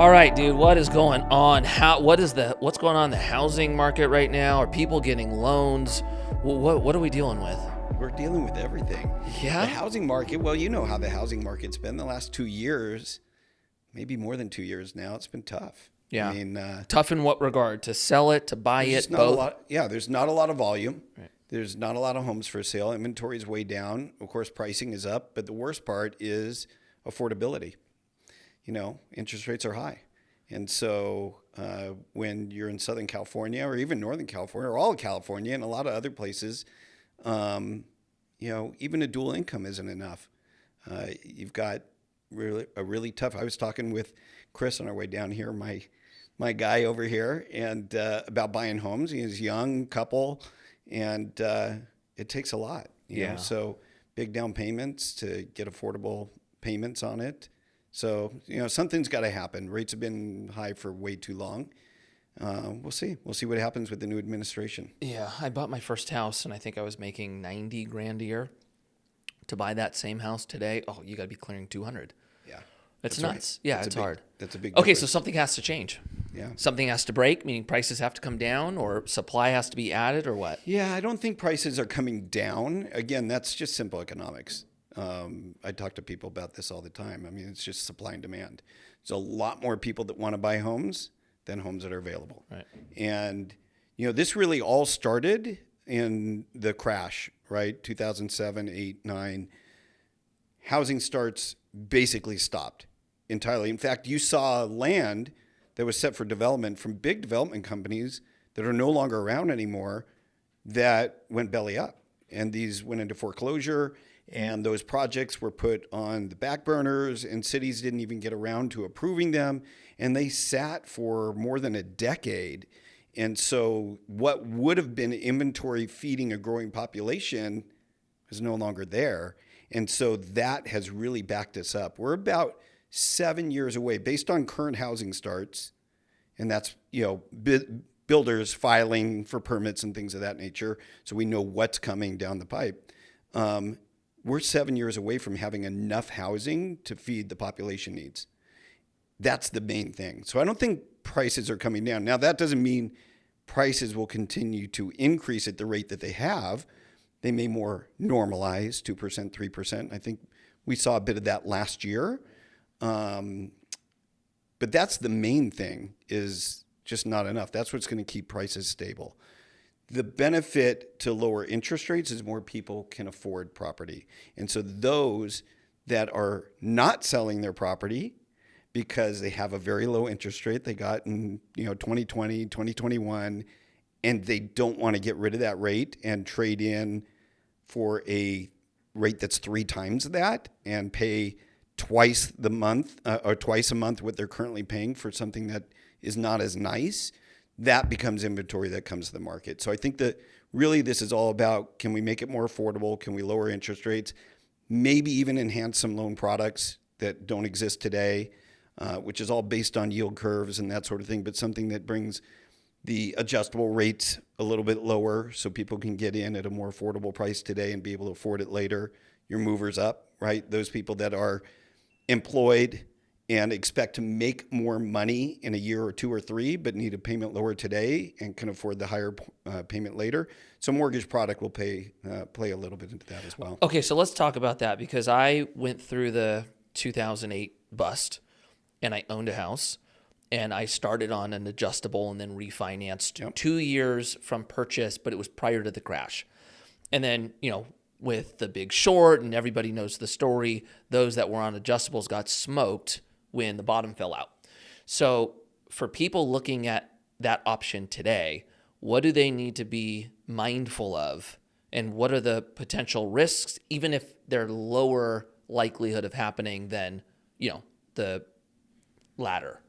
All right, dude, what is going on? What's going on in the housing market right now? Are people getting loans? What are we dealing with? We're dealing with everything. Yeah? The housing market, well, you know how the housing market's been the last 2 years, maybe more than 2 years now. It's been tough. Yeah. I mean, Tough in what regard? To sell it, to buy there's it, not a both? lot. Yeah, there's not a lot of volume. Right. There's not a lot of homes for sale. Inventory is way down. Of course, pricing is up, but the worst part is affordability. You know, interest rates are high. And so when you're in Southern California or even Northern California or all of California and a lot of other places, you know, even a dual income isn't enough. You've got really tough. I was talking with Chris on our way down here, my guy over here, and about buying homes. He's a young couple, and it takes a lot. You know? So big down payments to get affordable payments on it. So, you know, something's got to happen. Rates have been high for way too long. We'll see. We'll see what happens with the new administration. Yeah, I bought my first house, and I think I was making $90,000 a year. To buy that same house today, oh, you got to be clearing 200. Yeah, It's that's nuts. right. Yeah, it's hard. That's a big Okay, difference. so something has to change. Yeah. Something has to break, meaning prices have to come down, or supply has to be added, or what? Yeah, I don't think prices are coming down. Again, that's just simple economics. I talk to people about this all the time. I mean, it's just supply and demand. There's a lot more people that want to buy homes than homes that are available. Right. And, you know, this really all started in the crash, right? 2007, 8, 9. Housing starts basically stopped entirely. In fact, you saw land that was set for development from big development companies that are no longer around anymore that went belly up. And these went into foreclosure, and those projects were put on the back burners, and cities didn't even get around to approving them. And they sat for more than a decade. And so what would have been inventory feeding a growing population is no longer there. And so that has really backed us up. We're about 7 years away based on current housing starts. And that's, you know, builders filing for permits and things of that nature. So we know what's coming down the pipe. We're 7 years away from having enough housing to feed the population needs. That's the main thing. So I don't think prices are coming down. Now, that doesn't mean prices will continue to increase at the rate that they have. They may more normalize 2%, 3%. I think we saw a bit of that last year. But that's the main thing, is just not enough. That's what's going to keep prices stable. The benefit to lower interest rates is more people can afford property. And so those that are not selling their property because they have a very low interest rate they got in, you know, 2020, 2021, and they don't want to get rid of that rate and trade in for a rate that's 3 times that and pay twice a month what they're currently paying for something that is not as nice, that becomes inventory that comes to the market. So I think that really this is all about, can we make it more affordable? Can we lower interest rates? Maybe even enhance some loan products that don't exist today, which is all based on yield curves and that sort of thing, but something that brings the adjustable rates a little bit lower so people can get in at a more affordable price today and be able to afford it later. Your movers up, right? Those people that are employed and expect to make more money in a year or 2 or 3, but need a payment lower today and can afford the higher payment later. So mortgage product will play a little bit into that as well. Okay, so let's talk about that, because I went through the 2008 bust, and I owned a house, and I started on an adjustable and then refinanced 2 years from purchase, but it was prior to the crash. And then, you know, with the Big Short, and everybody knows the story, those that were on adjustables got smoked when the bottom fell out. So for people looking at that option today, what do they need to be mindful of? And what are the potential risks, even if they're lower likelihood of happening than, you know, the latter?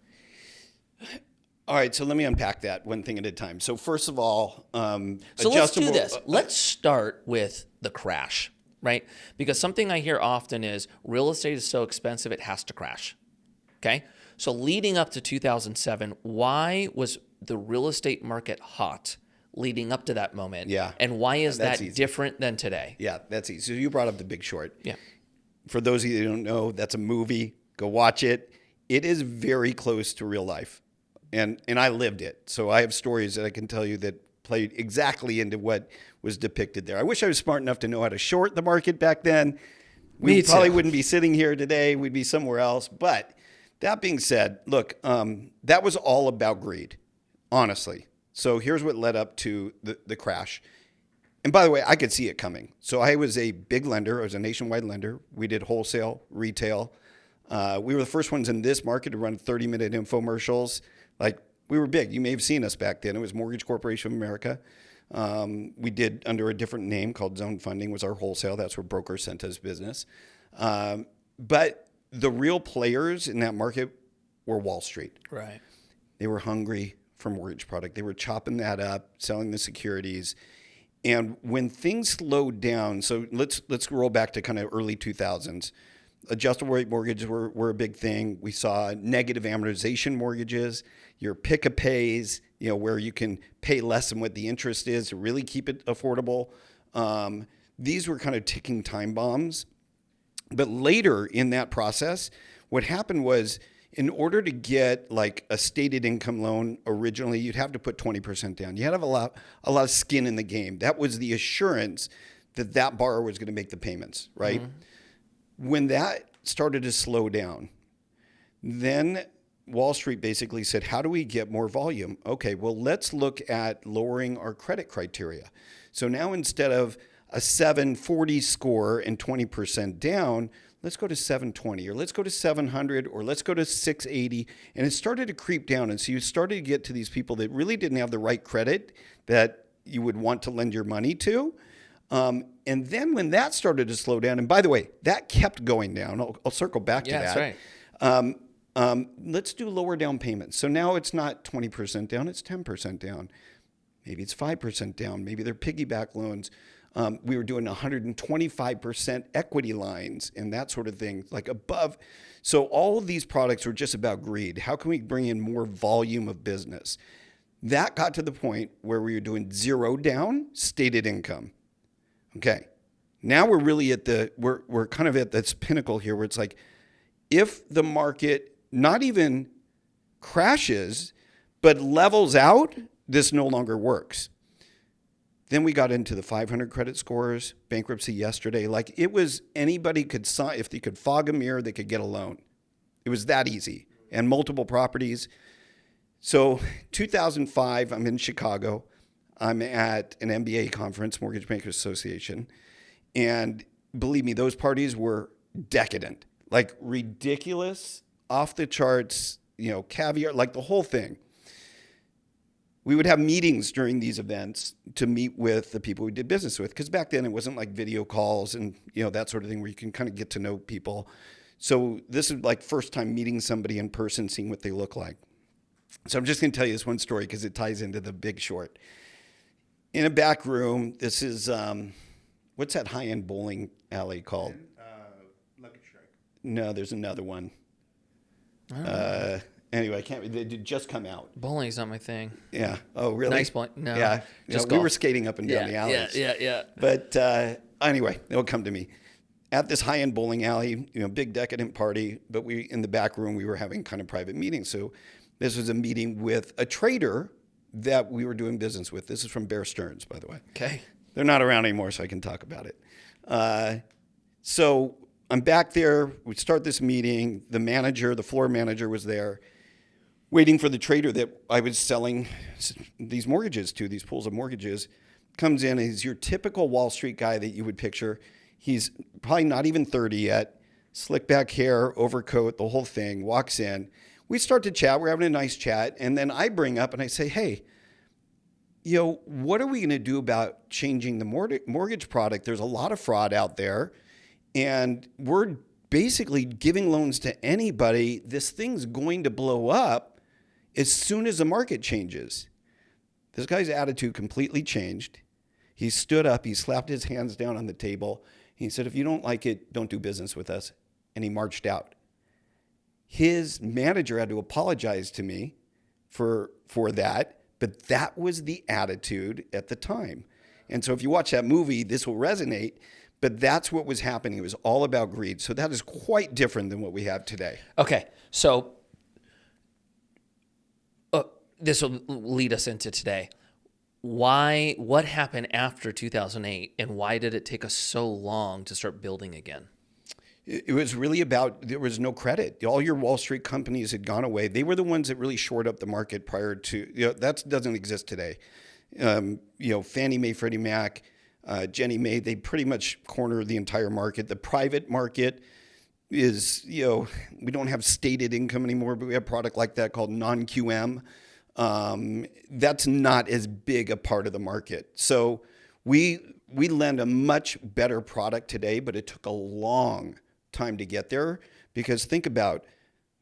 All right, so let me unpack that one thing at a time. So first of all, so let's do this. Let's start with the crash, right? Because something I hear often is real estate is so expensive, it has to crash. Okay. So leading up to 2007, why was the real estate market hot leading up to that moment? Yeah. And why is that easy. different than today? Yeah, that's easy. So you brought up The Big Short. Yeah. For those of you that don't know, that's a movie. Go watch it. it is very close to real life. And I lived it. So I have stories that I can tell you that played exactly into what was depicted there. I wish I was smart enough to know how to short the market back then. We probably wouldn't be sitting here today. We'd be somewhere else. But that being said, look, that was all about greed, honestly. So here's what led up to the crash. And by the way, I could see it coming. So I was a big lender. I was a nationwide lender. We did wholesale, retail. We were the first ones in this market to run 30-minute infomercials. Like, we were big. You may have seen us back then. It was Mortgage Corporation of America. We did under a different name called Zone Funding was our wholesale. That's where brokers sent us business. But the real players in that market were Wall Street. Right. They were hungry for mortgage product. They were chopping that up, selling the securities. And when things slowed down, so let's roll back to kind of early 2000s. Adjustable rate mortgages were a big thing. We saw negative amortization mortgages, your pick-a-pays, where you can pay less than what the interest is to really keep it affordable. These were kind of ticking time bombs. But later in that process, what happened was in order to get like a stated income loan, originally you'd have to put 20% down. You had to have a lot of skin in the game. That was the assurance that borrower was going to make the payments, right? Mm-hmm. When that started to slow down, then Wall Street basically said, how do we get more volume? Okay, well, let's look at lowering our credit criteria. So now instead of a 740 score and 20% down, let's go to 720 or let's go to 700 or let's go to 680. And it started to creep down. And so you started to get to these people that really didn't have the right credit that you would want to lend your money to. And then when that started to slow down, and by the way, that kept going down. I'll circle back to that. That's right. Let's do lower down payments. So now it's not 20% down, it's 10% down. Maybe it's 5% down. Maybe they're piggyback loans. We were doing 125% equity lines and that sort of thing, like above. So all of these products were just about greed. How can we bring in more volume of business? That got to the point where we were doing zero down stated income. Okay. Now we're really at we're kind of at this pinnacle here where it's like, if the market not even crashes, but levels out, this no longer works. Then we got into the 500 credit scores, bankruptcy yesterday. Like it was anybody could sign, if they could fog a mirror, they could get a loan. It was that easy and multiple properties. So 2005, I'm in Chicago. I'm at an MBA conference, Mortgage Bankers Association. And believe me, those parties were decadent, like ridiculous, off the charts, caviar, like the whole thing. We would have meetings during these events to meet with the people we did business with. Because back then it wasn't like video calls and that sort of thing where you can kind of get to know people. So this is like first time meeting somebody in person, seeing what they look like. So I'm just going to tell you this one story because it ties into The Big Short. In a back room, this is, what's that high-end bowling alley called? Lucky Strike. No, there's another one. Anyway, I can't. They did just come out. Bowling's not my thing. Yeah. Oh, really? Nice bowling. No. Yeah. Just we were skating up and down the alleys. Yeah. But anyway, it'll come to me. At this high-end bowling alley, big decadent party, but we in the back room we were having kind of private meetings. So this was a meeting with a trader that we were doing business with. This is from Bear Stearns, by the way. Okay. They're not around anymore, so I can talk about it. So I'm back there. We start this meeting. The floor manager was there, waiting for the trader that I was selling these mortgages to, these pools of mortgages, comes in. And he's your typical Wall Street guy that you would picture. He's probably not even 30 yet, slick back hair, overcoat, the whole thing, walks in. We start to chat. We're having a nice chat. And then I bring up and I say, hey, what are we going to do about changing the mortgage product? There's a lot of fraud out there. And we're basically giving loans to anybody. This thing's going to blow up as soon as the market changes. This guy's attitude completely changed. He stood up. He slapped his hands down on the table. He said, if you don't like it, don't do business with us. And he marched out. His manager had to apologize to me for that, but that was the attitude at the time. And so if you watch that movie, this will resonate, but that's what was happening. It was all about greed. So that is quite different than what we have today. Okay. So this will lead us into today. What happened after 2008, and why did it take us so long to start building again? It was really about, there was no credit. All your Wall Street companies had gone away. They were the ones that really shored up the market prior to, that doesn't exist today. Fannie Mae, Freddie Mac, Ginnie Mae, they pretty much corner the entire market. The private market is, we don't have stated income anymore, but we have a product like that called non-QM. That's not as big a part of the market. So we lend a much better product today, but it took a long time to get there, because think about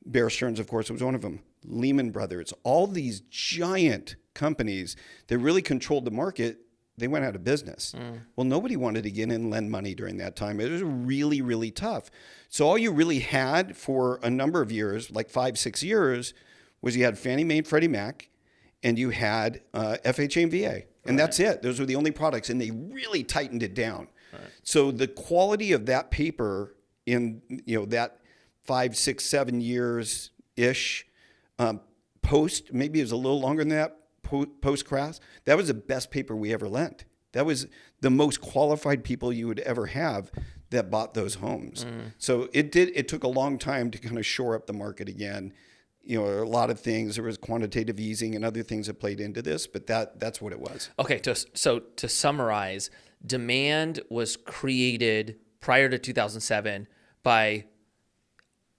Bear Stearns, of course, was one of them. Lehman Brothers, all these giant companies that really controlled the market, they went out of business. Well, nobody wanted to get in and lend money during that time. It was really, really tough. So all you really had for a number of years, like 5-6 years, was you had Fannie Mae and Freddie Mac, and you had FHA and VA. And that's it. Those were the only products, and they really tightened it down. Right. So the quality of that paper in that 5, 6, 7 years-ish post, maybe it was a little longer than that, post-crash, that was the best paper we ever lent. That was the most qualified people you would ever have that bought those homes. So it took a long time to kind of shore up the market again. A lot of things, there was quantitative easing and other things that played into this, but that's what it was. Okay, so to summarize, demand was created prior to 2007 by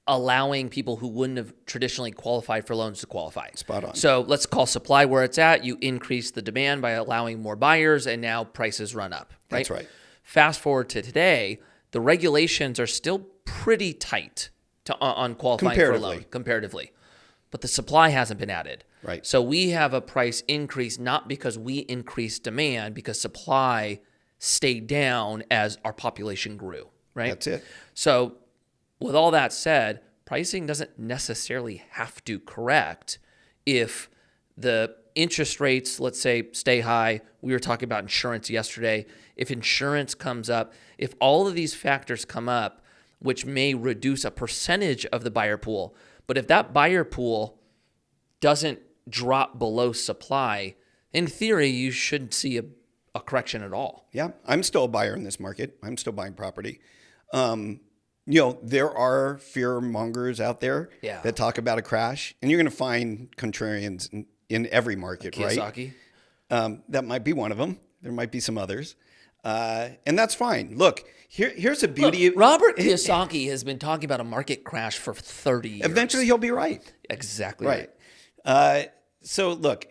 allowing people who wouldn't have traditionally qualified for loans to qualify. Spot on. So let's call supply where it's at. You increase the demand by allowing more buyers, and now prices run up, right? That's right. Fast forward to today, the regulations are still pretty tight on qualifying for a loan, comparatively. But the supply hasn't been added. Right. So we have a price increase not because we increased demand, because supply stayed down as our population grew, right? That's it. So with all that said, pricing doesn't necessarily have to correct if the interest rates, let's say, stay high. We were talking about insurance yesterday. If insurance comes up, if all of these factors come up, which may reduce a percentage of the buyer pool, but if that buyer pool doesn't drop below supply, in theory, you shouldn't see a correction at all. Yeah, I'm still a buyer in this market. I'm still buying property. There are fear mongers out there that talk about a crash, and you're going to find contrarians in every market, like Kiyosaki. Right? That might be one of them. There might be some others. And that's fine. Look, here's the beauty. Look, Robert Kiyosaki has been talking about a market crash for 30 years. Eventually, he'll be right. Exactly right. So look,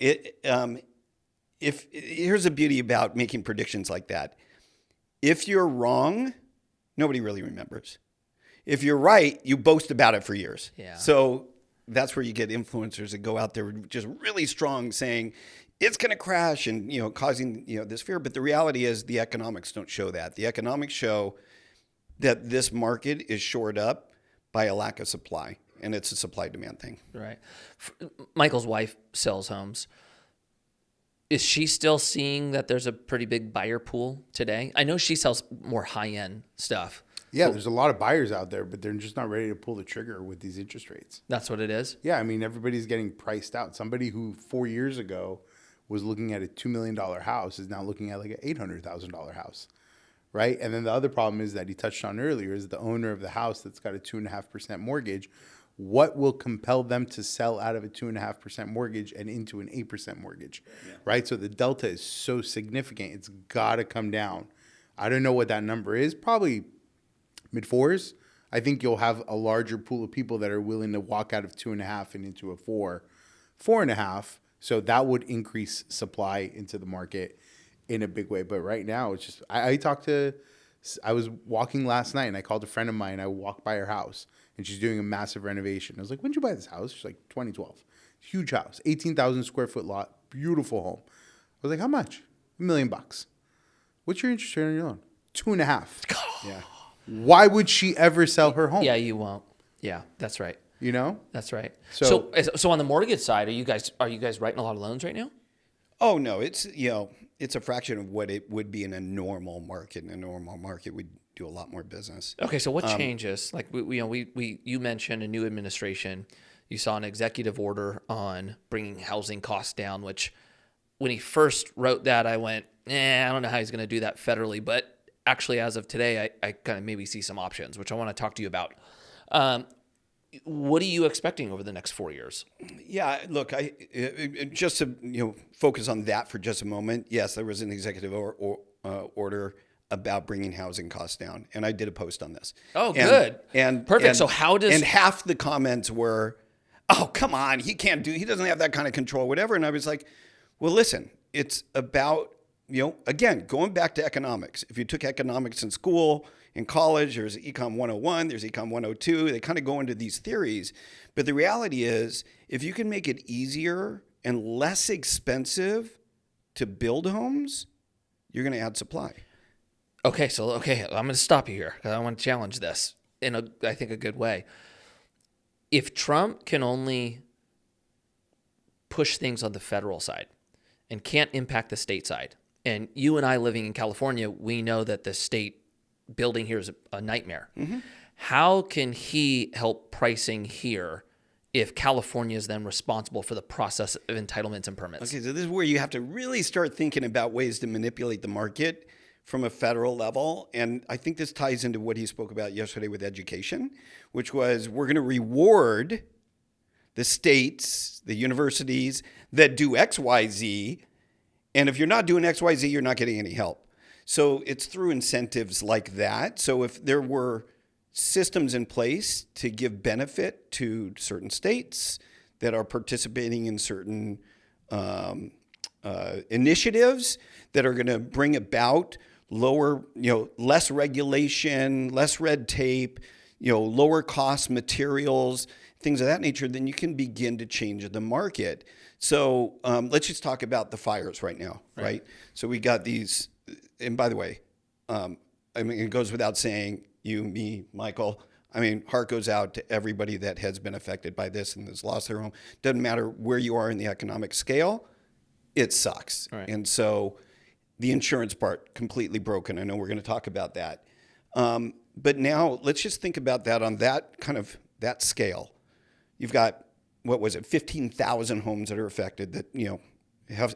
here's the beauty about making predictions like that. If you're wrong, nobody really remembers. If you're right, you boast about it for years. Yeah. So that's where you get influencers that go out there just really strong saying it's going to crash and, causing, this fear. But the reality is the economics don't show that. The economics show that this market is shored up by a lack of supply, and it's a supply-demand thing. Right. Michael's wife sells homes. Is she still seeing that there's a pretty big buyer pool today? I know she sells more high-end stuff. Yeah, there's a lot of buyers out there, but they're just not ready to pull the trigger with these interest rates. That's what it is? Yeah, I mean, everybody's getting priced out. Somebody who 4 years ago was looking at a $2 million house is now looking at like an $800,000 house, right? And then the other problem is that he touched on earlier is the owner of the house that's got a 2.5% mortgage. What will compel them to sell out of a 2.5% mortgage and into an 8% mortgage, right? So the delta is so significant. It's got to come down. I don't know what that number is. Probably mid-4s. I think you'll have a larger pool of people that are willing to walk out of 2.5 and into a 4.5. So that would increase supply into the market in a big way. But right now, it's just, I was walking last night and I called a friend of mine. I walked by her house and she's doing a massive renovation. I was like, when did you buy this house? She's like, 2012. Huge house, 18,000 square foot lot, beautiful home. I was like, how much? $1 million. What's your interest rate on your loan? 2.5. Yeah. Why would she ever sell her home? Yeah, you won't. Yeah, that's right. That's right. So on the mortgage side, are you guys writing a lot of loans right now? Oh no, it's it's a fraction of what it would be in a normal market. In a normal market, we'd do a lot more business. Okay, so what changes? Like you mentioned a new administration. You saw an executive order on bringing housing costs down, which when he first wrote that, I went, I don't know how he's going to do that federally. But actually, as of today, I kind of maybe see some options, which I want to talk to you about. What are you expecting over the next 4 years? Yeah, look, just to focus on that for just a moment. Yes, there was an executive order about bringing housing costs down, and I did a post on this. Oh, good. And perfect. So how does... And half the comments were, "Oh, come on, he doesn't have that kind of control, whatever." And I was like, well, listen, it's about, again, going back to economics. If you took economics in school, in college, there's Econ 101, there's Econ 102. They kind of go into these theories. But the reality is, if you can make it easier and less expensive to build homes, you're going to add supply. Okay, I'm going to stop you here because I want to challenge this in I think a good way. If Trump can only push things on the federal side and can't impact the state side, and you and I living in California, we know that the state building here is a nightmare. Mm-hmm. How can he help pricing here if California is then responsible for the process of entitlements and permits? Okay, so this is where you have to really start thinking about ways to manipulate the market from a federal level. And I think this ties into what he spoke about yesterday with education, which was we're going to reward the states, the universities that do X, Y, Z. And if you're not doing X, Y, Z, you're not getting any help. So it's through incentives like that. So if there were systems in place to give benefit to certain states that are participating in certain initiatives that are going to bring about lower, less regulation, less red tape, lower cost materials, things of that nature, then you can begin to change the market. So let's just talk about the fires right now, right? So we got these, and by the way, it goes without saying, you, me, Michael, heart goes out to everybody that has been affected by this and has lost their home. Doesn't matter where you are in the economic scale, it sucks. Right. And so the insurance part, completely broken. I know we're going to talk about that. But now let's just think about that on that scale. You've got, 15,000 homes that are affected that,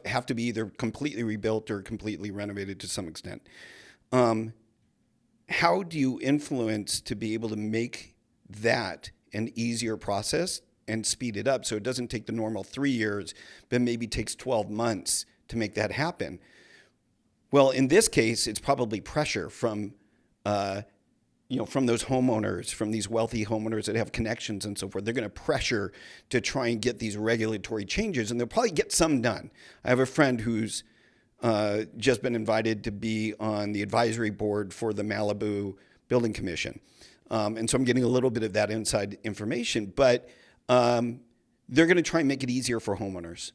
have to be either completely rebuilt or completely renovated to some extent. How do you influence to be able to make that an easier process and speed it up so it doesn't take the normal 3 years, but maybe takes 12 months to make that happen? Well, in this case, it's probably pressure from those homeowners, from these wealthy homeowners that have connections and so forth. They're going to pressure to try and get these regulatory changes, and they'll probably get some done. I have a friend who's just been invited to be on the advisory board for the Malibu Building Commission. And so I'm getting a little bit of that inside information, but they're going to try and make it easier for homeowners.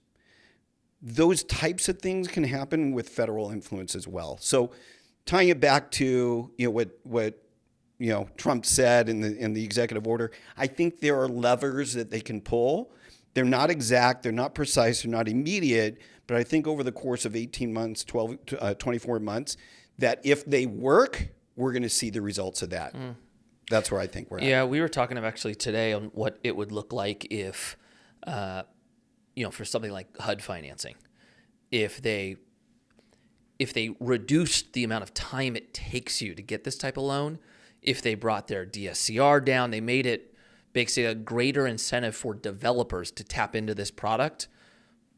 Those types of things can happen with federal influence as well. So tying it back to what Trump said in the executive order, I think there are levers that they can pull. They're not exact, they're not precise, they're not immediate, but I think over the course of 18 months, 24 months, that if they work, we're going to see the results of that. That's where I think we're at. Yeah, we were talking actually today on what it would look like if, for something like HUD financing, if they reduced the amount of time it takes you to get this type of loan, if they brought their DSCR down, they made it basically a greater incentive for developers to tap into this product.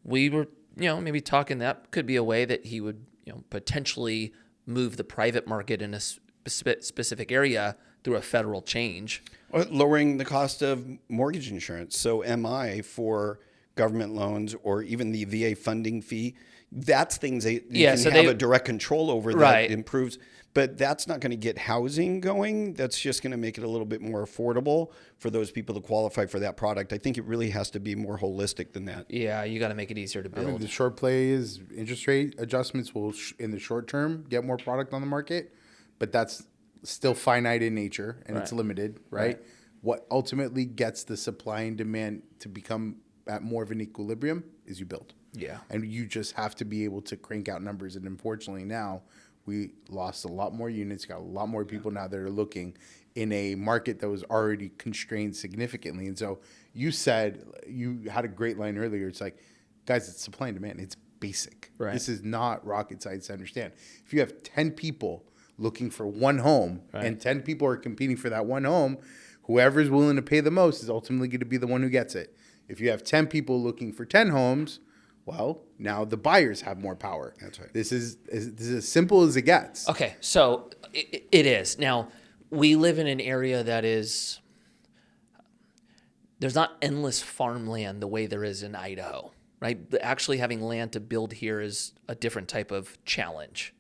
We were, maybe talking that could be a way that he would, potentially move the private market in a specific area through a federal change. Or lowering the cost of mortgage insurance. So MI for government loans or even the VA funding fee, that's things they have a direct control over that improves. But that's not going to get housing going. That's just going to make it a little bit more affordable for those people to qualify for that product. I think it really has to be more holistic than that. Yeah, you got to make it easier to build. The short play is interest rate adjustments will, in the short term, get more product on the market, but that's still finite in nature and it's limited, right? What ultimately gets the supply and demand to become at more of an equilibrium is you build. Yeah. And you just have to be able to crank out numbers. And unfortunately now, we lost a lot more units, got a lot more people now that are looking in a market that was already constrained significantly. And so you said, you had a great line earlier. It's like, guys, it's supply and demand. It's basic. Right. This is not rocket science to understand. If you have 10 people looking for one home and 10 people are competing for that one home, whoever's willing to pay the most is ultimately going to be the one who gets it. If you have 10 people looking for 10 homes, well, now the buyers have more power. That's right. This is as simple as it gets. Okay, so it is. Now, we live in an area that is, there's not endless farmland the way there is in Idaho, right? Actually having land to build here is a different type of challenge.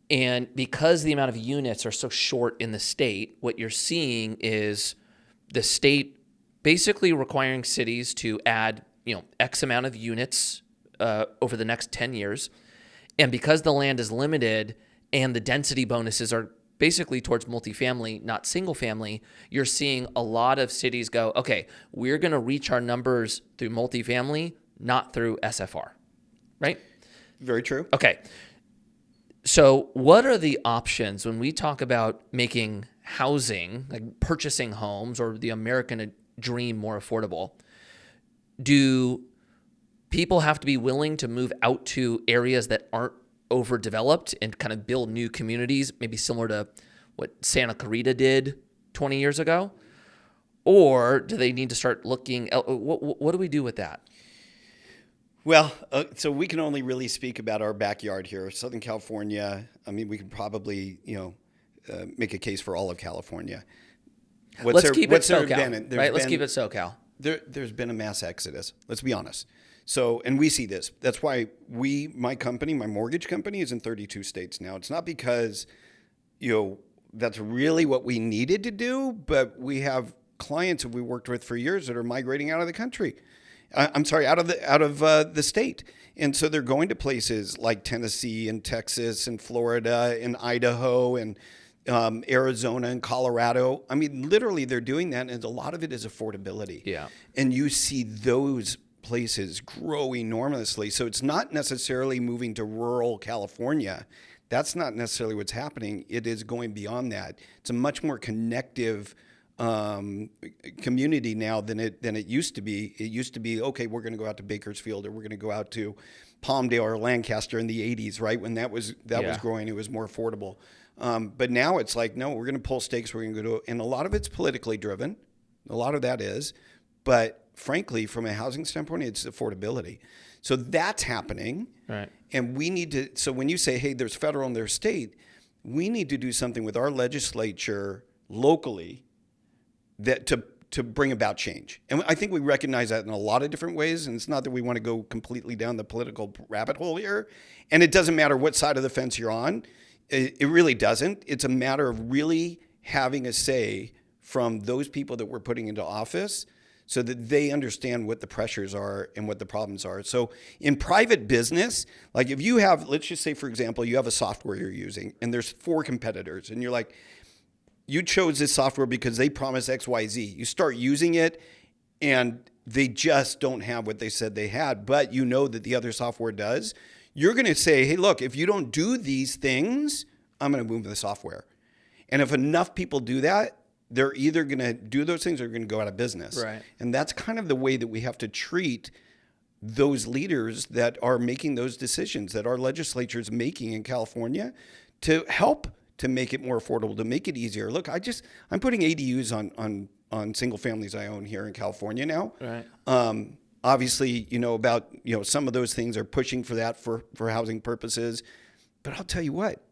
And because the amount of units are so short in the state, what you're seeing is the state basically requiring cities to add, X amount of units over the next 10 years. And because the land is limited and the density bonuses are basically towards multifamily, not single family, you're seeing a lot of cities go, okay, we're going to reach our numbers through multifamily, not through SFR, right? Very true. Okay. So what are the options when we talk about making housing, like purchasing homes or the American dream more affordable? Do people have to be willing to move out to areas that aren't overdeveloped and kind of build new communities, maybe similar to what Santa Clarita did 20 years ago? Or do they need to start looking, what do we do with that? Well, so we can only really speak about our backyard here, Southern California. I mean, we could probably, make a case for all of California. Let's keep it SoCal, right? Let's keep it SoCal. There's been a mass exodus. Let's be honest. So, and we see this. That's why my company, my mortgage company, is in 32 states now. It's not because, that's really what we needed to do, but we have clients that we worked with for years that are migrating out of the country. Out of the state. And so they're going to places like Tennessee and Texas and Florida and Idaho and Arizona and Colorado. I mean, literally they're doing that. And a lot of it is affordability. Yeah. And you see those places grow enormously. So it's not necessarily moving to rural California. That's not necessarily what's happening. It is going beyond that. It's a much more connective community now than it used to be. It used to be, okay, we're going to go out to Bakersfield or we're going to go out to Palmdale or Lancaster in the 80s, right? When that was growing, it was more affordable. But now it's like, no, we're going to pull stakes. We're going to go to, and a lot of it's politically driven. A lot of that is, but frankly, from a housing standpoint, it's affordability. So that's happening. Right. And we need to, so when you say, hey, there's federal and there's state, we need to do something with our legislature locally that to bring about change. And I think we recognize that in a lot of different ways. And it's not that we want to go completely down the political rabbit hole here. And it doesn't matter what side of the fence you're on. It really doesn't. It's a matter of really having a say from those people that we're putting into office so that they understand what the pressures are and what the problems are. So in private business, like if you have, let's just say, for example, you have a software you're using and there's 4 competitors and you're like, you chose this software because they promise X, Y, Z. You start using it and they just don't have what they said they had, but you know that the other software does. You're going to say, hey, look, if you don't do these things, I'm going to move the software. And if enough people do that, they're either going to do those things or going to go out of business. Right. And that's kind of the way that we have to treat those leaders that are making those decisions that our legislature is making in California to help to make it more affordable, to make it easier. Look, I'm putting ADUs on single families I own here in California now. Right. Obviously, some of those things are pushing for that for housing purposes. But I'll tell you what,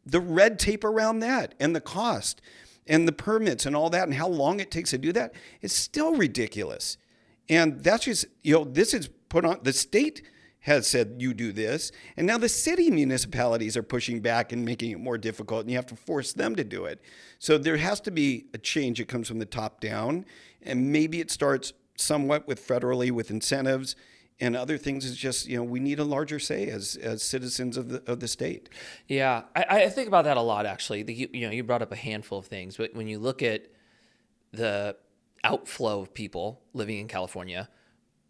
the red tape around that and the cost and the permits and all that and how long it takes to do that is still ridiculous. And that's just, this is put on, the state has said you do this, and now the city municipalities are pushing back and making it more difficult, and you have to force them to do it. So there has to be a change that comes from the top down, and maybe it starts somewhat with federally with incentives, and other things is just, we need a larger say as citizens of the state. Yeah, I think about that a lot, actually. You brought up a handful of things, but when you look at the outflow of people living in California,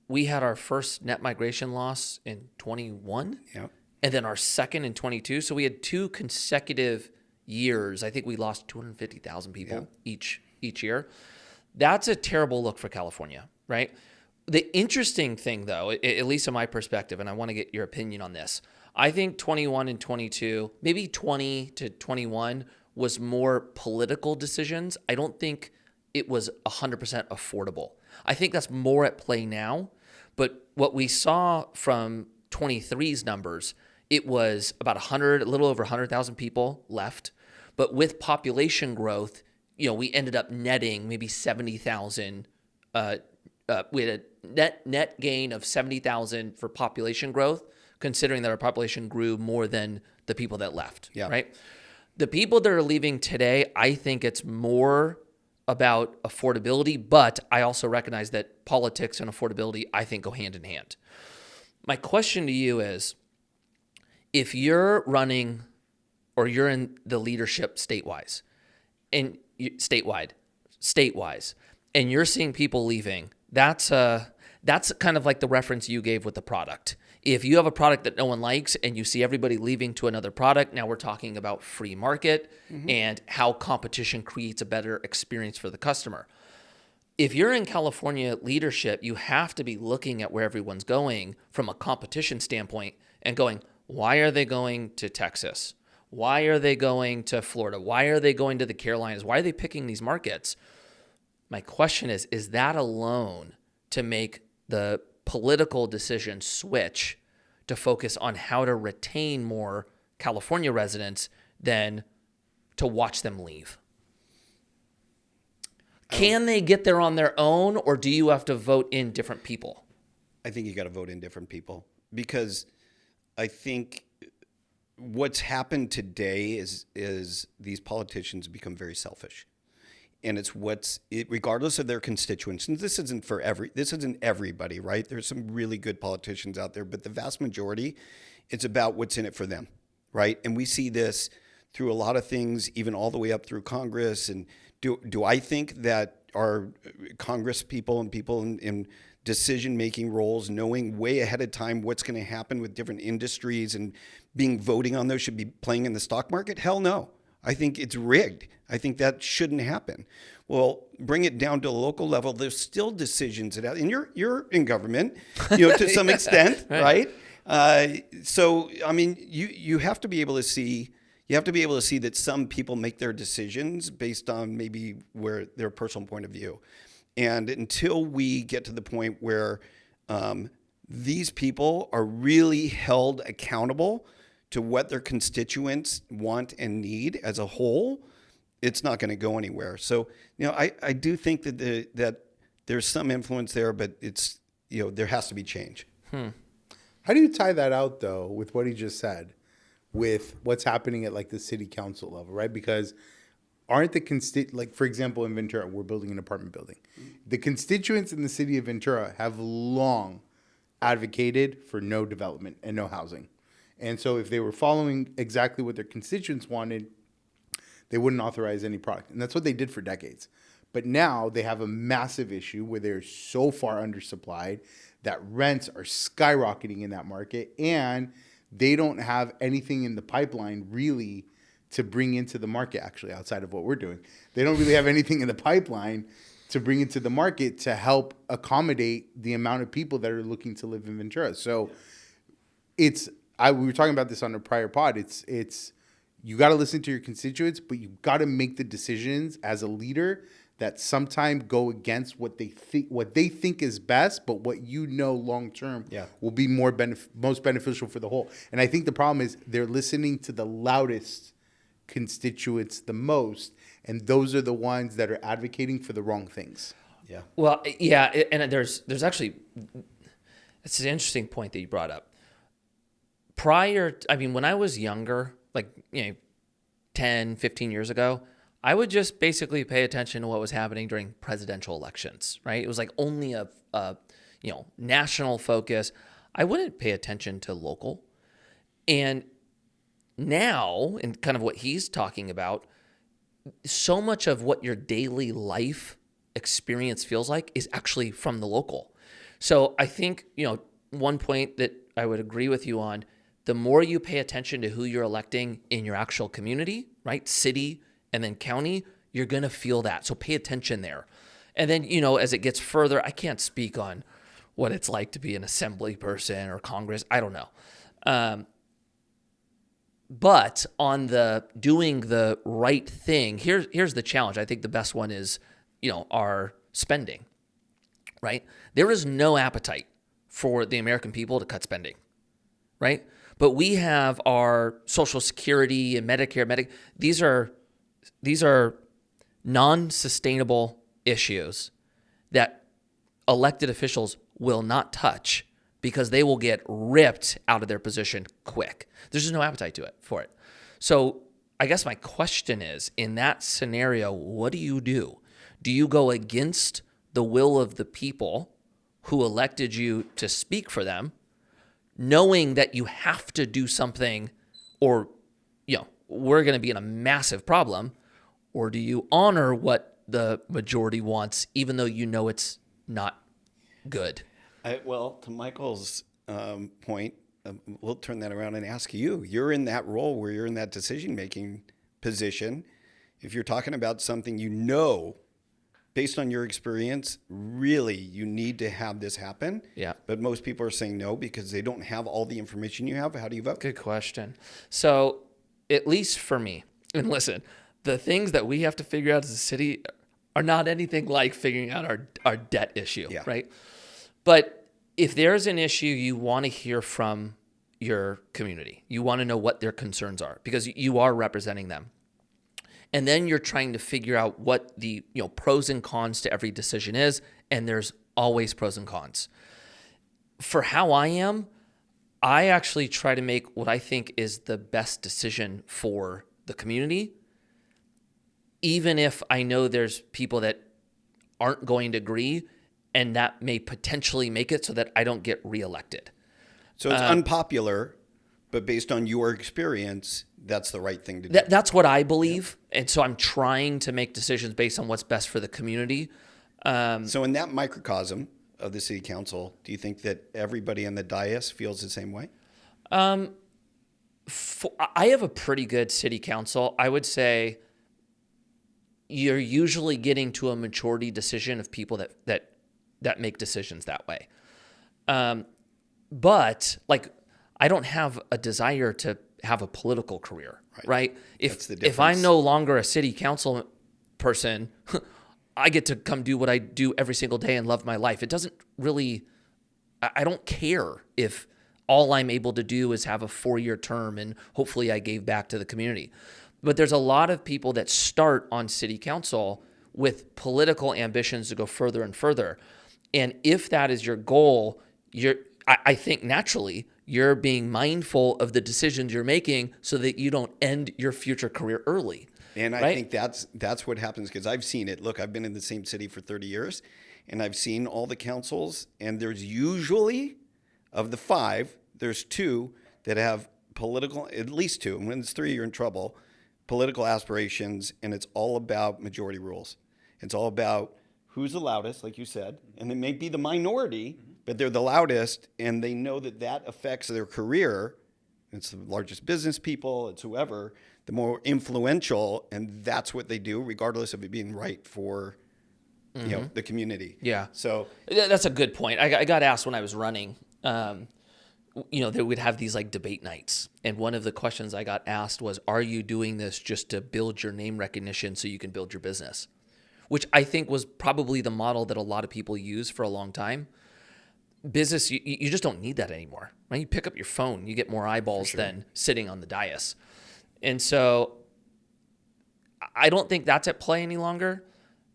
we had our first net migration loss in 21. Yeah. and then our second in 22. So we had 2 consecutive years. I think we lost 250,000 people each year. That's a terrible look for California, right? The interesting thing, though, at least in my perspective, and I want to get your opinion on this, I think 21 and 22, maybe 20 to 21 was more political decisions. I don't think it was 100% affordable. I think that's more at play now. But what we saw from 23's numbers, it was about a little over 100,000 people left. But with population growth, we ended up netting maybe 70,000. We had a net gain of 70,000 for population growth, considering that our population grew more than the people that left. Yeah. Right. The people that are leaving today, I think it's more about affordability, but I also recognize that politics and affordability, I think, go hand in hand. My question to you is, if you're running or you're in the leadership statewide, and you're seeing people leaving, that's kind of like the reference you gave with the product. If you have a product that no one likes and you see everybody leaving to another product, now we're talking about free market and how competition creates a better experience for the customer. If you're in California leadership, you have to be looking at where everyone's going from a competition standpoint and going, why are they going to Texas? Why are they going to Florida? Why are they going to the Carolinas? Why are they picking these markets? My question is that alone to make the political decision switch to focus on how to retain more California residents than to watch them leave? Can they get there on their own, or do you have to vote in different people? I think you got to vote in different people, because I think what's happened today is these politicians become very selfish. And it's regardless of their constituents. And this isn't everybody, right? There's some really good politicians out there, but the vast majority, it's about what's in it for them, right? And we see this through a lot of things, even all the way up through Congress. And do I think that our Congress people and people in decision-making roles, knowing way ahead of time what's going to happen with different industries and voting on those, should be playing in the stock market? Hell no. I think it's rigged. I think that shouldn't happen. Well, bring it down to a local level. There's still decisions and you're in government, to some extent, right? So I mean, you have to be able to see. You have to be able to see that some people make their decisions based on maybe their personal point of view, and until we get to the point where these people are really held accountable to what their constituents want and need as a whole, it's not going to go anywhere. So, I do think that there's some influence there, but it's, there has to be change. How do you tie that out, though, with what he just said, with what's happening at like the city council level, right? Because aren't like, for example, in Ventura, we're building an apartment building. The constituents in the city of Ventura have long advocated for no development and no housing. And so if they were following exactly what their constituents wanted, they wouldn't authorize any product. And that's what they did for decades. But now they have a massive issue where they're so far undersupplied that rents are skyrocketing in that market, and they don't have anything in the pipeline really to bring into the market, actually, outside of what we're doing. They don't really have anything in the pipeline to bring into the market to help accommodate the amount of people that are looking to live in Ventura. So we were talking about this on a prior pod. It's you got to listen to your constituents, but you got to make the decisions as a leader that sometimes go against what they think is best, but what long term will be most beneficial for the whole. And I think the problem is they're listening to the loudest constituents the most, and those are the ones that are advocating for the wrong things. Yeah. Well, yeah, and there's actually, it's an interesting point that you brought up. When I was younger, 10, 15 years ago, I would just basically pay attention to what was happening during presidential elections, right? It was like only a national focus. I wouldn't pay attention to local. And now, and kind of what he's talking about, so much of what your daily life experience feels like is actually from the local. So I think, one point that I would agree with you on, the more you pay attention to who you're electing in your actual community, right? City and then county, you're going to feel that. So pay attention there. And then, as it gets further, I can't speak on what it's like to be an assembly person or Congress. I don't know. But on the doing the right thing, here's the challenge. I think the best one is, our spending, right? There is no appetite for the American people to cut spending, right? But we have our Social Security and Medicare, these are non-sustainable issues that elected officials will not touch because they will get ripped out of their position quick. There's just no appetite for it. So I guess my question is, in that scenario, what do you do? Do you go against the will of the people who elected you to speak for them, knowing that you have to do something or, we're going to be in a massive problem? Or do you honor what the majority wants, even though it's not good? Well, to Michael's point, we'll turn that around and ask you. You're in that role where you're in that decision-making position. If you're talking about something based on your experience, really you need to have this happen. Yeah. But most people are saying no because they don't have all the information you have. How do you vote? Good question. So at least for me, and listen, the things that we have to figure out as a city are not anything like figuring out our debt issue, right? But if there's an issue you want to hear from your community, you want to know what their concerns are because you are representing them. And then you're trying to figure out what the pros and cons to every decision is, and there's always pros and cons. For how I am, I actually try to make what I think is the best decision for the community, even if I know there's people that aren't going to agree, and that may potentially make it so that I don't get reelected. So it's unpopular, but based on your experience, that's the right thing to do. That's what I believe. Yeah. And so I'm trying to make decisions based on what's best for the community. So in that microcosm of the city council, do you think that everybody on the dais feels the same way? I have a pretty good city council. I would say you're usually getting to a majority decision of people that make decisions that way. But I don't have a desire to have a political career, right? If I'm no longer a city council person, I get to come do what I do every single day and love my life. It doesn't really, I don't care if all I'm able to do is have a 4-year term and hopefully I gave back to the community. But there's a lot of people that start on city council with political ambitions to go further and further. And if that is your goal, I think naturally you're being mindful of the decisions you're making so that you don't end your future career early. And I think that's what happens because I've seen it. Look, I've been in the same city for 30 years, and I've seen all the councils, and there's usually, of the 5, there's 2 that have political, at least 2, and when it's 3, you're in trouble, political aspirations, and it's all about majority rules. It's all about who's the loudest, like you said, and it may be the minority, but they're the loudest, and they know that affects their career. It's the largest business people, it's whoever, the more influential, and that's what they do, regardless of it being right for the community. Yeah. So that's a good point. I got asked when I was running, they would have these debate nights. And one of the questions I got asked was, are you doing this just to build your name recognition so you can build your business? Which I think was probably the model that a lot of people use for a long time. Business, you just don't need that anymore, right? You pick up your phone, you get more eyeballs than sitting on the dais. And so I don't think that's at play any longer,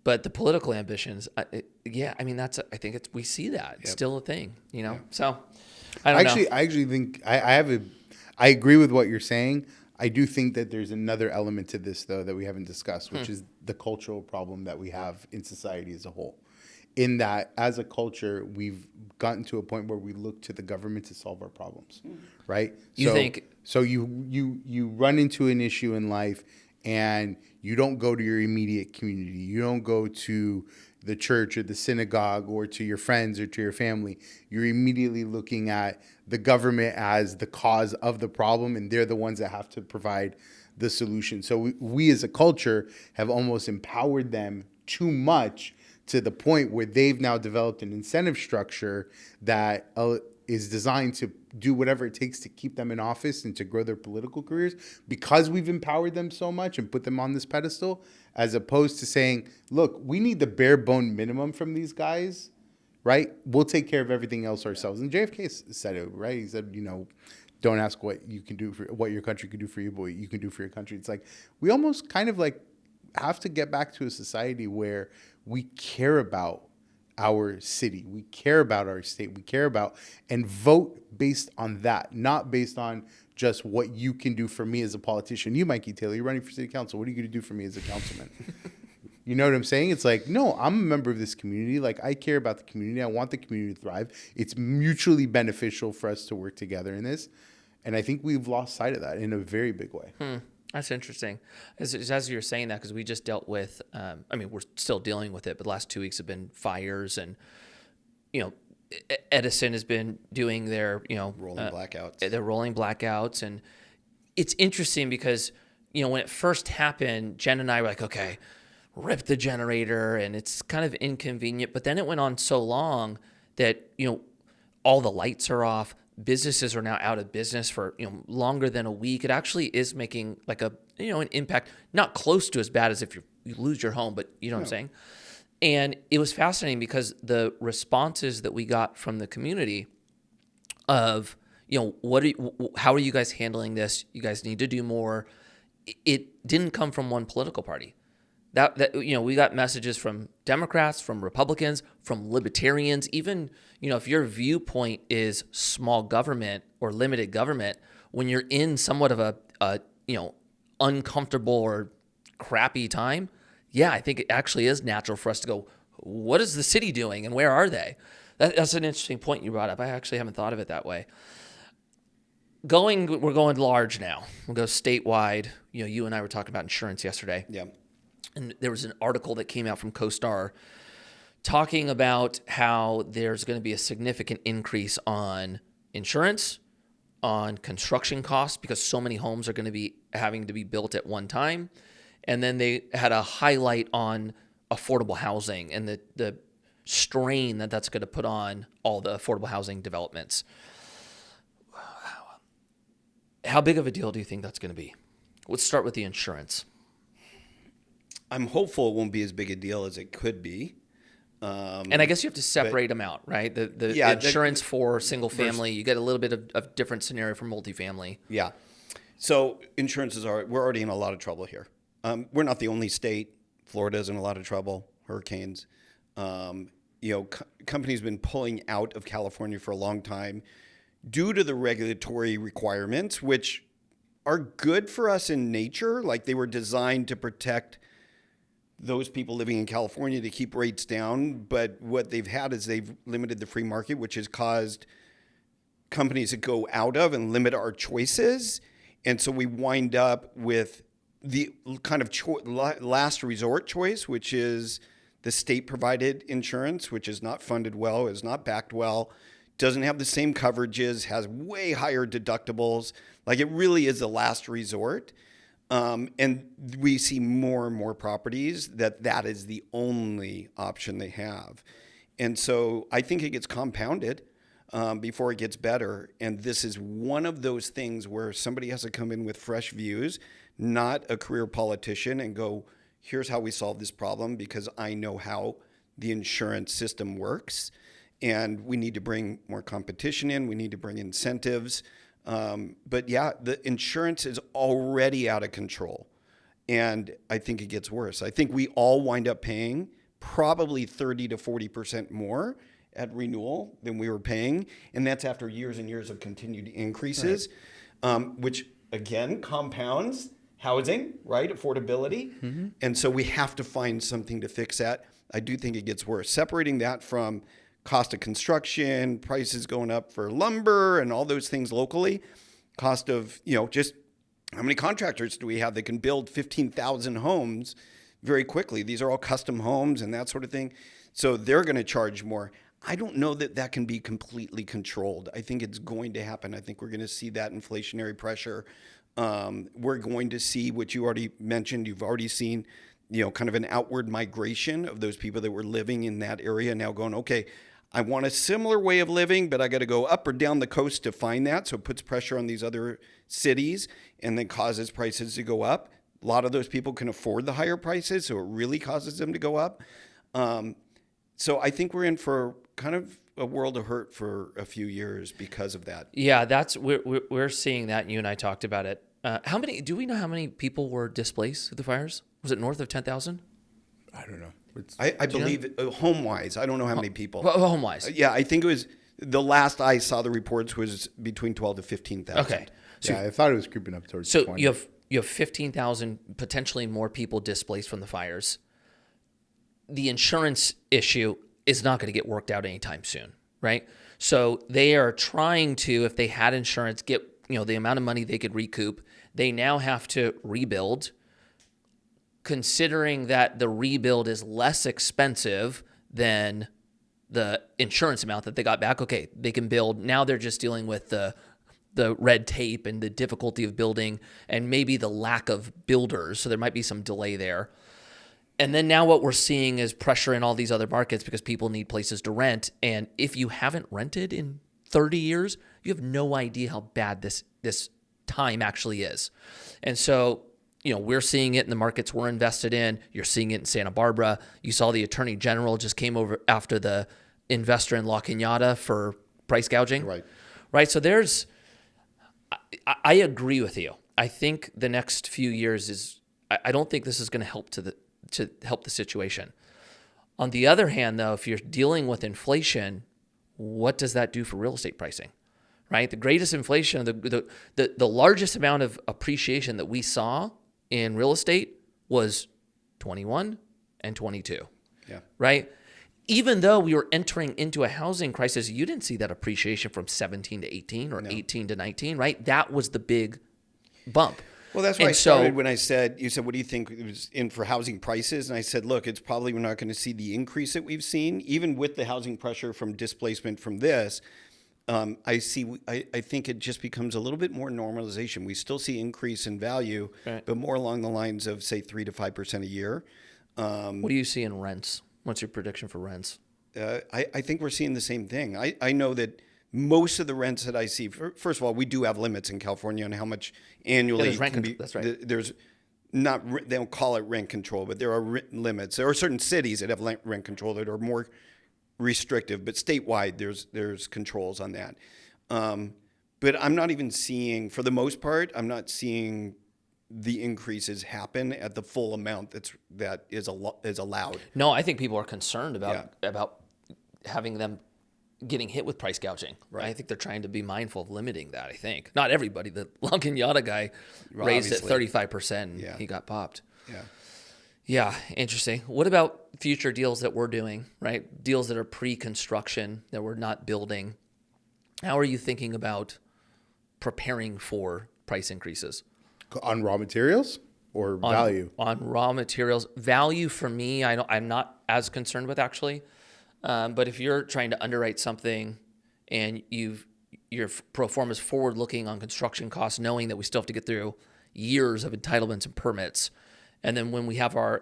but the political ambitions, I think we see that. It's still a thing, So I don't know. I actually think I agree with what you're saying. I do think that there's another element to this, though, that we haven't discussed, which is the cultural problem that we have in society as a whole. In that, as a culture, we've gotten to a point where we look to the government to solve our problems, right? You think? So you run into an issue in life, and you don't go to your immediate community. You don't go to the church or the synagogue or to your friends or to your family. You're immediately looking at the government as the cause of the problem, and they're the ones that have to provide the solution. So we as a culture have almost empowered them too much to the point where they've now developed an incentive structure that is designed to do whatever it takes to keep them in office and to grow their political careers, because we've empowered them so much and put them on this pedestal, as opposed to saying, look, we need the bare bone minimum from these guys, right? We'll take care of everything else ourselves. And JFK said it, right? He said, don't ask what you can do for what your country can do for you, but what you can do for your country. It's like we almost kind of like have to get back to a society where we care about our city, we care about our state, we care about, and vote based on that, not based on just what you can do for me as a politician. You, Mikey Taylor, you're running for city council. What are you going to do for me as a councilman? You know what I'm saying? It's like, no, I'm a member of this community. Like, I care about the community. I want the community to thrive. It's mutually beneficial for us to work together in this. And I think we've lost sight of that in a very big way. That's interesting. As you're saying that, because we just dealt with, we're still dealing with it, but the last 2 weeks have been fires, and, Edison has been doing their, rolling blackouts. They're rolling blackouts. And it's interesting because, when it first happened, Jen and I were like, okay, rip the generator, and it's kind of inconvenient. But then it went on so long that, all the lights are off. Businesses are now out of business for longer than a week. It actually is making like an impact, not close to as bad as if you lose your home, but you know what I'm saying. And it was fascinating because the responses that we got from the community of how are you guys handling this? You guys need to do more. It didn't come from one political party. That we got messages from Democrats, from Republicans, from libertarians. Even if your viewpoint is small government or limited government, when you're in somewhat of a uncomfortable or crappy time, I think it actually is natural for us to go, what is the city doing and where are they? That's an interesting point you brought up. I actually haven't thought of it that way. We're going large now. We'll go statewide. You and I were talking about insurance yesterday. Yeah. And there was an article that came out from CoStar talking about how there's going to be a significant increase on insurance, on construction costs, because so many homes are going to be having to be built at one time. And then they had a highlight on affordable housing and the strain that's going to put on all the affordable housing developments. How big of a deal do you think that's going to be? Let's start with the insurance. I'm hopeful it won't be as big a deal as it could be. And I guess you have to separate them out, right? The insurance for single family, you get a little bit of different scenario for multifamily. Yeah. So insurances we're already in a lot of trouble here. We're not the only state. Florida's in a lot of trouble, hurricanes. Companies have been pulling out of California for a long time due to the regulatory requirements, which are good for us in nature. Like, they were designed to protect those people living in California to keep rates down. But what they've had is they've limited the free market, which has caused companies to go out of and limit our choices. And so we wind up with the kind of last resort choice, which is the state-provided insurance, which is not funded well, is not backed well, doesn't have the same coverages, has way higher deductibles. Like, it really is the last resort. And we see more and more properties that is the only option they have. And so I think it gets compounded before it gets better. And this is one of those things where somebody has to come in with fresh views, not a career politician, and go, here's how we solve this problem, because I know how the insurance system works. And we need to bring more competition in. We need to bring incentives. But the insurance is already out of control, and I think it gets worse. I think we all wind up paying probably 30 to 40% more at renewal than we were paying, and that's after years and years of continued increases, which again compounds housing, right? Affordability, and so we have to find something to fix that. I do think it gets worse. Separating that from cost of construction, prices going up for lumber and all those things locally, cost of, just How many contractors do we have that can build 15,000 homes very quickly? These are all custom homes and that sort of thing. So they're going to charge more. I don't know that that can be completely controlled. I think it's going to happen. I think we're going to see that inflationary pressure. We're going to see what you already mentioned. You've already seen, kind of an outward migration of those people that were living in that area now going, okay, I want a similar way of living, but I got to go up or down the coast to find that. So it puts pressure on these other cities and then causes prices to go up. A lot of those people can afford the higher prices, so it really causes them to go up. So I think we're in for kind of a world of hurt for a few years because of that. Yeah, we're seeing that. You and I talked about it. Do we know how many people were displaced through the fires? Was it north of 10,000? I don't know. I believe home-wise. I don't know how many people. Well, home-wise. Yeah, I think it was the last I saw the reports was between 12 to 15,000. Okay. So, I thought it was creeping up towards So 20. you have 15,000 potentially more people displaced from the fires. The insurance issue is not going to get worked out anytime soon, right? So they are trying to, if they had insurance, get the amount of money they could recoup. They now have to rebuild. Considering that the rebuild is less expensive than the insurance amount that they got back, okay, they can build. Now they're just dealing with the red tape and the difficulty of building and maybe the lack of builders. So there might be some delay there. And then now what we're seeing is pressure in all these other markets because people need places to rent. And if you haven't rented in 30 years, you have no idea how bad this time actually is. And so we're seeing it in the markets we're invested in. You're seeing it in Santa Barbara. You saw the Attorney General just came over after the investor in La Cañada for price gouging. Right. So I agree with you. I think the next few years I don't think this is going to help to help the situation. On the other hand, though, if you're dealing with inflation, what does that do for real estate pricing? Right. The greatest inflation, the largest amount of appreciation that we saw in real estate was 21 and 22. Yeah. Right? Even though we were entering into a housing crisis, you didn't see that appreciation from 17 to 18 or 18 to 19, right? That was the big bump. Well, that's why I started when you said, what do you think it was in for housing prices? And I said, look, it's probably we're not going to see the increase that we've seen, even with the housing pressure from displacement from this. I think it just becomes a little bit more normalization. We still see increase in value, right, but more along the lines of, say, 3 to 5% a year. What do you see in rents? What's your prediction for rents? I think we're seeing the same thing. I know that most of the rents that I see, first of all, we do have limits in California on how much annually. There's rent control. That's right. There's not, they don't call it rent control, but there are limits. There are certain cities that have rent control that are more restrictive, but statewide there's controls on that. But I'm not even seeing, for the most part, I'm not seeing the increases happen at the full amount that is allowed. No, I think people are concerned about having them getting hit with price gouging. Right. I think they're trying to be mindful of limiting that. I think not everybody. The La Cañada guy raised it 35%. And he got popped. Yeah. Yeah, interesting. What about future deals that we're doing, right? Deals that are pre-construction, that we're not building. How are you thinking about preparing for price increases? On raw materials or value? On raw materials. Value for me, I'm not as concerned with actually. But if you're trying to underwrite something and your pro forma is forward-looking on construction costs, knowing that we still have to get through years of entitlements and permits, and then when we have our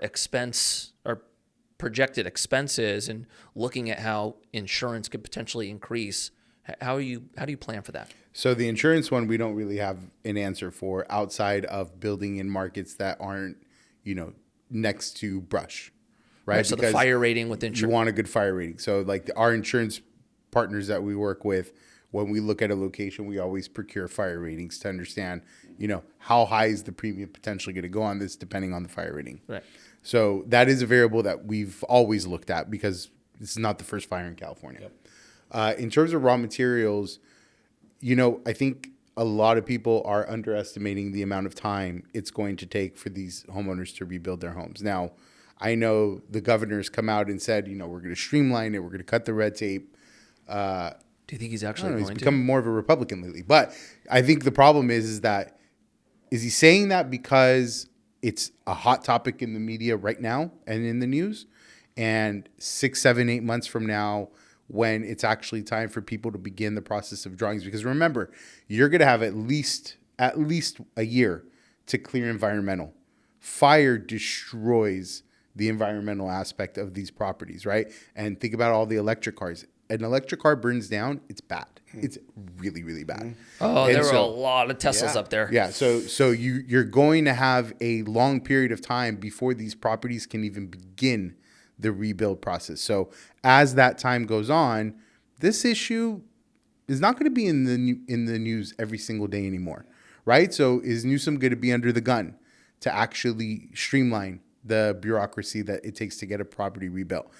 projected expenses and looking at how insurance could potentially increase, how do you plan for that? So the insurance one, we don't really have an answer for outside of building in markets that aren't, next to brush, right? So the fire rating with insurance. You want a good fire rating. So like our insurance partners that we work with, when we look at a location, we always procure fire ratings to understand, how high is the premium potentially going to go on this depending on the fire rating. Right. So that is a variable that we've always looked at because this is not the first fire in California. Yep. In terms of raw materials, I think a lot of people are underestimating the amount of time it's going to take for these homeowners to rebuild their homes. Now, I know the governor's come out and said, we're going to streamline it. We're going to cut the red tape. Do you think he's actually going to? He's become more of a Republican lately. But I think the problem is that Is he saying that because it's a hot topic in the media right now and in the news? And 6, 7, 8 months from now, when it's actually time for people to begin the process of drawings, because remember, you're going to have at least a year to clear environmental. Fire destroys the environmental aspect of these properties, right? And think about all the electric cars. An electric car burns down, it's bad. It's really, really bad. Oh, And there were a lot of Teslas up there. Yeah, so you're going to have a long period of time before these properties can even begin the rebuild process. So as that time goes on, this issue is not going to be in the news every single day anymore, right? So is Newsom going to be under the gun to actually streamline the bureaucracy that it takes to get a property rebuilt?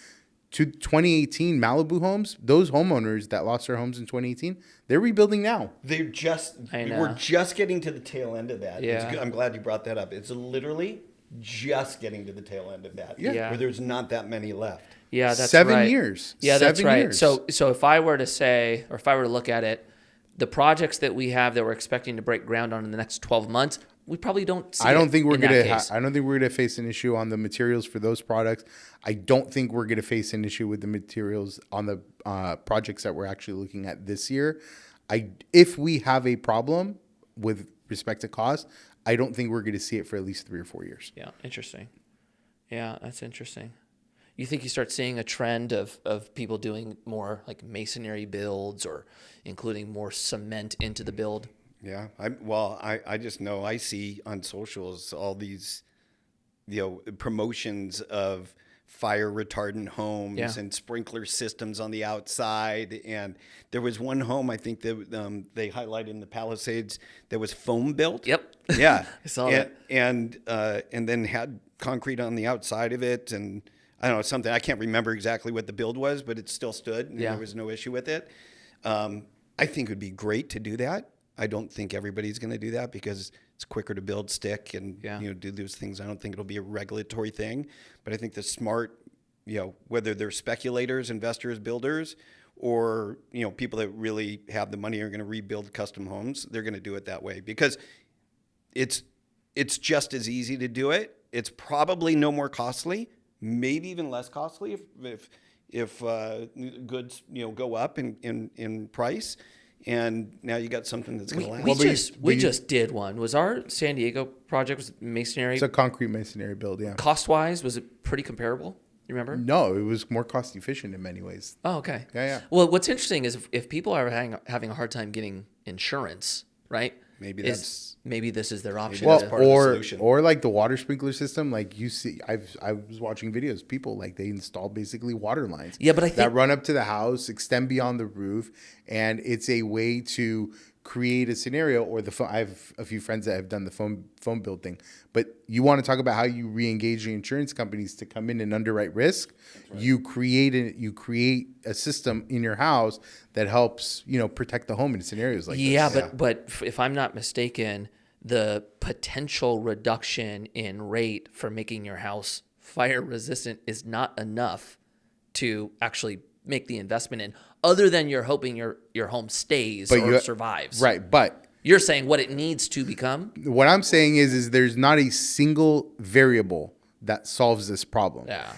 To 2018 Malibu homes, those homeowners that lost their homes in 2018, they're rebuilding now. We're just getting to the tail end of that. Yeah. I'm glad you brought that up. It's literally just getting to the tail end of that. Yeah. Where there's not that many left. Yeah, that's 7 right. years. Yeah, that's 7 right. years. So if I were to say, or if I were to look at it, the projects that we have that we're expecting to break ground on in the next 12 months, we probably don't see. I don't think we're in that gonna. case. I don't think we're gonna face an issue on the materials for those products. I don't think we're gonna face an issue with the materials on the projects that we're actually looking at this year. If we have a problem with respect to cost, I don't think we're gonna see it for at least 3 or 4 years. Yeah, interesting. Yeah, that's interesting. You think you start seeing a trend of people doing more like masonry builds or including more cement into the build? Yeah. I just know I see on socials all these, promotions of fire retardant homes Yeah. and sprinkler systems on the outside. And there was one home I think that they highlighted in the Palisades that was foam built. Yep. Yeah. I saw that. And then had concrete on the outside of it. And I don't know, something, I can't remember exactly what the build was, but it still stood. And Yeah. There was no issue with it. I think it would be great to do that. I don't think everybody's going to do that because it's quicker to build stick and do those things. I don't think it'll be a regulatory thing, but I think the smart, whether they're speculators, investors, builders, or people that really have the money are going to rebuild custom homes, they're going to do it that way because it's just as easy to do it. It's probably no more costly, maybe even less costly if goods go up in price. And now you got something that's going to last. We just did one. Was our San Diego project was masonry? It's a concrete masonry build, yeah. Cost wise, was it pretty comparable? You remember? No, it was more cost efficient in many ways. Oh, okay. Yeah. Well, what's interesting is if people are having a hard time getting insurance, right? Maybe this is their option. Well, part of the solution. or like the water sprinkler system, like you see, I was watching videos. People like they install basically water lines. Yeah, but I think that run up to the house, extend beyond the roof, and it's a way to create a scenario. Or I have a few friends that have done the phone build thing. But you want to talk about how you re-engage the insurance companies to come in and underwrite risk. Right. You create a system in your house that helps protect the home in scenarios like this. But if I'm not mistaken, the potential reduction in rate for making your house fire resistant is not enough to actually make the investment in, other than you're hoping your home stays or survives. Right, but you're saying what it needs to become? What I'm saying is there's not a single variable that solves this problem. Yeah.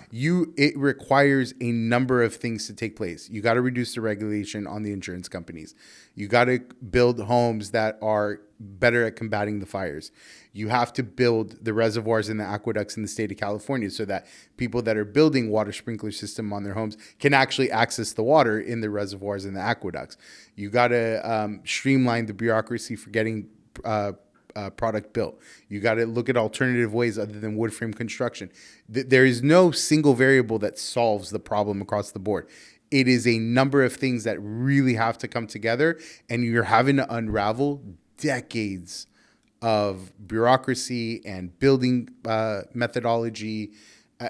It requires a number of things to take place. You got to reduce the regulation on the insurance companies. You got to build homes that are better at combating the fires. You have to build the reservoirs and the aqueducts in the state of California so that people that are building water sprinkler system on their homes can actually access the water in the reservoirs and the aqueducts. You got to streamline the bureaucracy for getting product built. You got to look at alternative ways other than wood frame construction. There is no single variable that solves the problem across the board. It is a number of things that really have to come together, and you're having to unravel decades of bureaucracy and building methodology.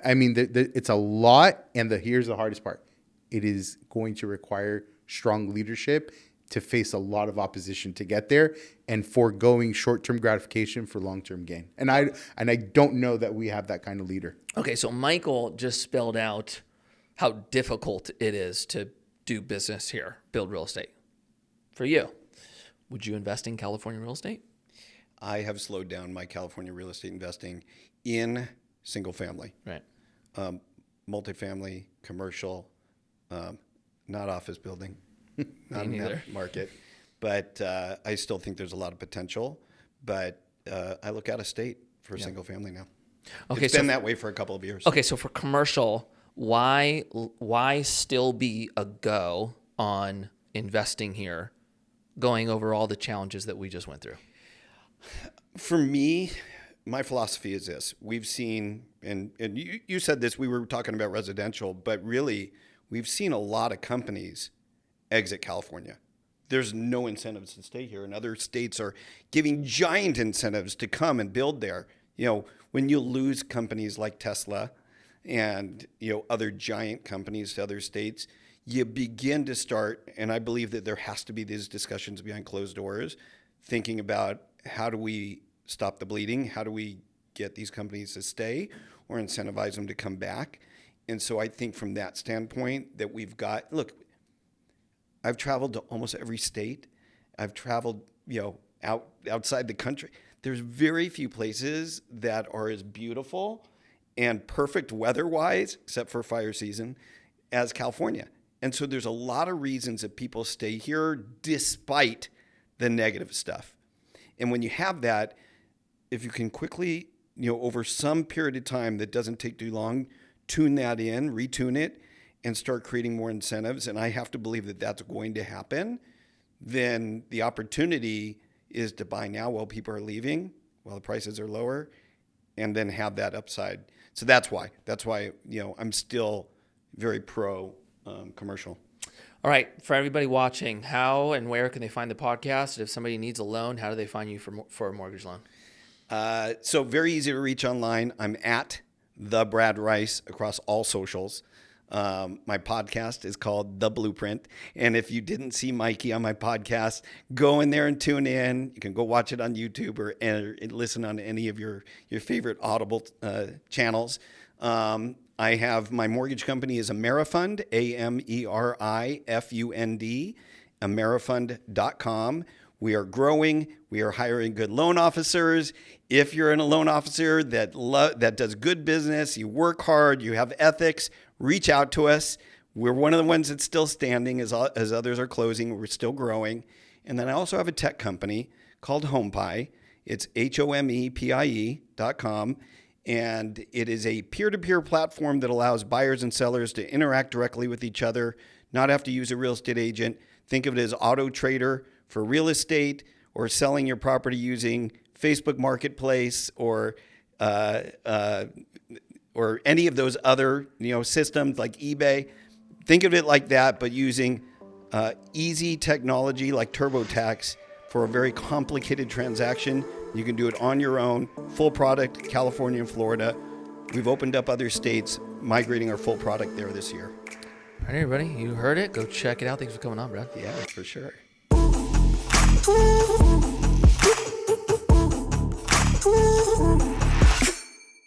I mean, it's a lot, and here's the hardest part. It is going to require strong leadership to face a lot of opposition to get there, and foregoing short-term gratification for long-term gain. And I don't know that we have that kind of leader. Okay, so Michael just spelled out how difficult it is to do business here, build real estate. For you, would you invest in California real estate? I have slowed down my California real estate investing in single family, Right. Multifamily, commercial, not office building, not in neither. that market. But I still think there's a lot of potential. But I look out of state for single family now. Okay, It's been that way for a couple of years. Okay, so for commercial, why still be a go on investing here, going over all the challenges that we just went through? For me, my philosophy is this. We've seen, and you said this, we were talking about residential, but really we've seen a lot of companies exit California. There's no incentives to stay here, and other states are giving giant incentives to come and build there. You know, when you lose companies like Tesla and, you know, other giant companies to other states, you begin to start, and I believe that there has to be these discussions behind closed doors, thinking about how do we stop the bleeding? How do we get these companies to stay or incentivize them to come back? And so I think from that standpoint that we've got, look, I've traveled to almost every state. I've traveled, you know, outside the country. There's very few places that are as beautiful and perfect weather-wise, except for fire season, as California. And so there's a lot of reasons that people stay here despite the negative stuff. And when you have that, if you can quickly, you know, over some period of time that doesn't take too long, tune that in, retune it, and start creating more incentives, and I have to believe that that's going to happen, then the opportunity is to buy now while people are leaving, while the prices are lower, and then have that upside. So that's why, you know, I'm still very pro commercial. All right, for everybody watching, how and where can they find the podcast? If somebody needs a loan, how do they find you for a mortgage loan? So very easy to reach online. I'm at the Brad Rice across all socials. My podcast is called The Blueprint. And if you didn't see Mikey on my podcast, go in there and tune in. You can go watch it on YouTube or listen on any of your favorite Audible channels. I have my mortgage company is Amerifund, AMERIFUND, Amerifund.com. We are growing. We are hiring good loan officers. If you're in a loan officer that does good business, you work hard, you have ethics, reach out to us. We're one of the ones that's still standing as others are closing. We're still growing. And then I also have a tech company called HomePie. It's HOMEPIE.com. And it is a peer-to-peer platform that allows buyers and sellers to interact directly with each other, not have to use a real estate agent. Think of it as Auto Trader for real estate, or selling your property using Facebook Marketplace or any of those other, you know, systems like eBay. Think of it like that, but using easy technology like TurboTax for a very complicated transaction. You can do it on your own, full product, California and Florida. We've opened up other states, migrating our full product there this year. All right, everybody, you heard it. Go check it out. Thanks for coming on, Brad. Yeah, for sure.